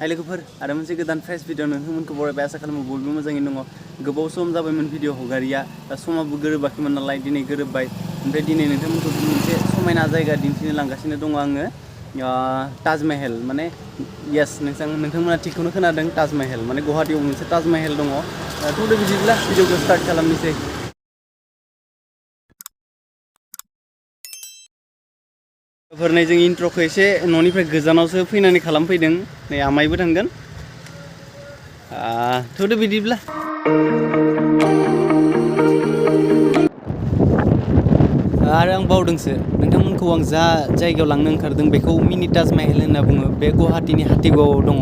हाय लोगोफोर आरो मोनसे गोदान फ्रेश भिडिअ नोंथांमोनखौ बरायबाय आसा खालामो बयबो मोजाङै दङ गोबाव सम जाबायमोन भिडिअ हगारिया दा समाबो गोरोबाखैमोन नालाय दिनै गोरोबबाय ओमफ्राय दिनै नोंथांमोनखौ मोनसे समायना जायगा दिन्थिनो लांगासिनो दङ आङो ताज महल माने यस नोंथांमोना थिगखौनो खोनादों ताज महल माने गुवाहाटीयाव मोनसे ताज महल दङ थ' बिदिब्ला भिडिअखौ स्टार्ट खालामनोसै फोरनाय जों इन्ट्र'खौ एसे न'निफ्राय गोजानावसो फैनानै खालामफैदों नै आमाइबो थांगोन थ'दो बिदिब्ला आरो आं बावदोंसो नोंथांमोनखौ आं जा जायगायाव लांनो ओंखारदों बेखौ मिनि ताज महल होनना बुङो बे गुवाहाटीनि हाथिगावआव दङ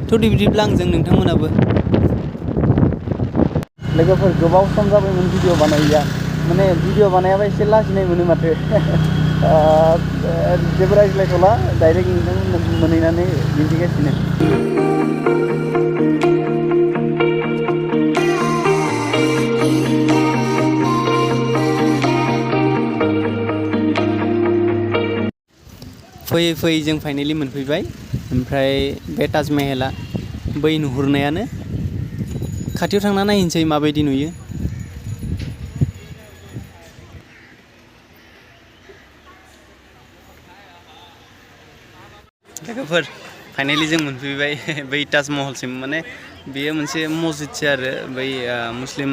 थ'दो बिदिब्ला आंजों नोंथांमोनाबो लोगोफोर गोबाव सम जाबायमोन भिडिअ बानायैया माने भिडिअ बानायाबा एसे लाजिनाय मोनो माथो जेबो रायज्लायथ'ला डाइरेक्ट नोंथांमोन मोनहैनानै दिन्थिगासिनो फैयै फैयै जों फाइनालि मोनफैबाय ओमफ्राय बे ताज महला बै नुहुरनायानो खाथियाव थांना नायनोसै माबायदि नुयो लोगोफोर फाइनालि जों मोनफैबाय बै ताज महलसिम माने बेयो मोनसे मस्जिदसो आरो बै मुस्लिम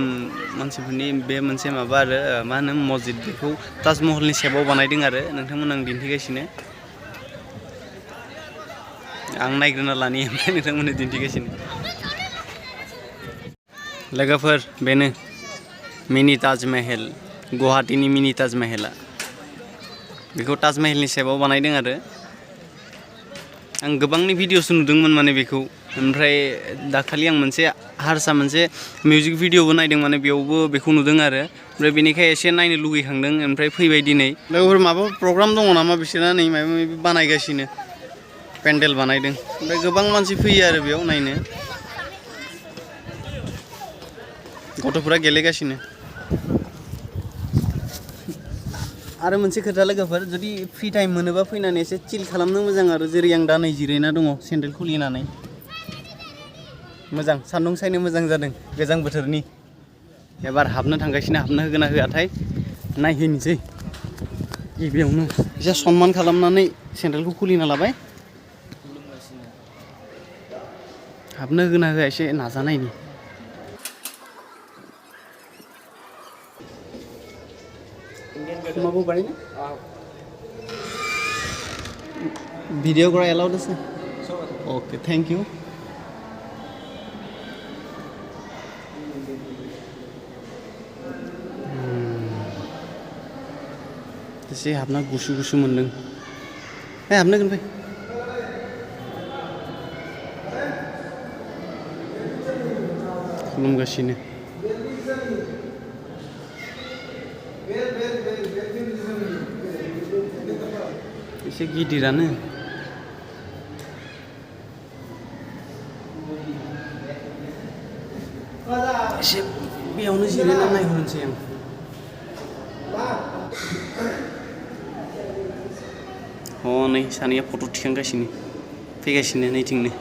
मानसिफोरनि बे मोनसे माबा आरो मा होनो मस्जिद बेखौ ताज महलनि शेपआव बानायदों आरो नोंथांमोन आं दिन्थिगासिनो आं नायग्रोना लानि ओमफ्राय नोंथांमोननो दिन्थिगासिनो लोगोफोर बेनो मिनि ताज महल गुवाहाटीनि मिनि ताज महला बेखौ ताज महलनि शेपआव बानायदों आरो आं गोबांनि भिडिअसो नुदोंमोन माने बेखौ ओमफ्राय दाखालि आं मोनसे हारसा मोनसे मिउजिक भिडिअबो नायदों माने बेयावबो बेखौ नुदों आरो ओमफ्राय बेनिखाय एसे नायनो लुगैखांदों ओमफ्राय फैबाय दिनै लोगोफोर माबा प्रग्राम दङ नामा बिसोरना नै माबा माबि बानायगासिनो पेन्डेल बानायदों ओमफ्राय गोबां मानसि फैयो आरो बेयाव नायनो गथ'फोरा गेलेगासिनो आरो मोनसे खोथा लोगोफोर जुदि फ्रि टाइम मोनोबा फैनानै एसे चिल खालामनो मोजां आरो जेरै आं दा नै जिरायना दङ सेन्देल खुलिनानै मोजां सान्दुं सायनो मोजां जादों गोजां बोथोरनि एबार हाबनो थांगासिनो हाबनो होगोन ना होआथाय नायहैनोसै गिबियावनो एसे सनमान खालामनानै सेन्देलखौ खुलिना लाबाय हाबनो होगोन ना होआ एसे नाजानायनि mau balik ni? Video kau allow dah sih? Okay, thank you. Terus habna gusu mendeng. Habna kan, Pak? Belum ke sini. एसे गिदिरानो एसे बेयावनो जिरायना नायहरनोसै आं नै सानैया फट' थिखांगासिनो फैगासिनो नैथिंनो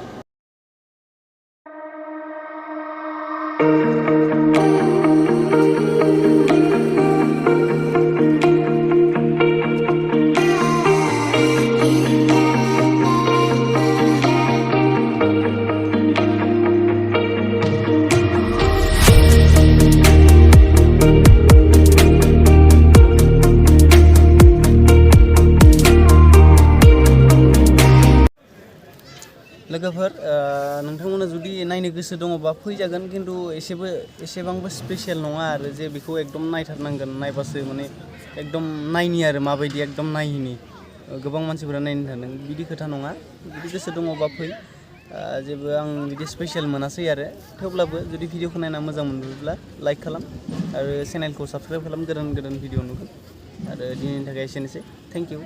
लोगोफोर नोंथांमोना जुदि नायनो गोसो दङबा फैजागोन खिन्थु एसेबांबो स्पेसियेल नङा आरो जे बेखौ एकदम नायथारनांगोन नायबासो माने एकदम नायनि आरो माबायदि एकदम नायनि गोबां मानसिफोरा नायनो थांदों बिदि खोथा नङा जुदि गोसो दङबा फै जेबो आं बिदि स्पेसियेल मोनासै आरो थेवब्लाबो जुदि भिडिअखौ नायना मोजां मोनोब्ला लाइक खालाम आरो चेनेलखौ साबस्क्राइब खालाम गोदान भिडिअ नुगोन आरो दिनैनि थाखाय एसेनोसै थेंक इउ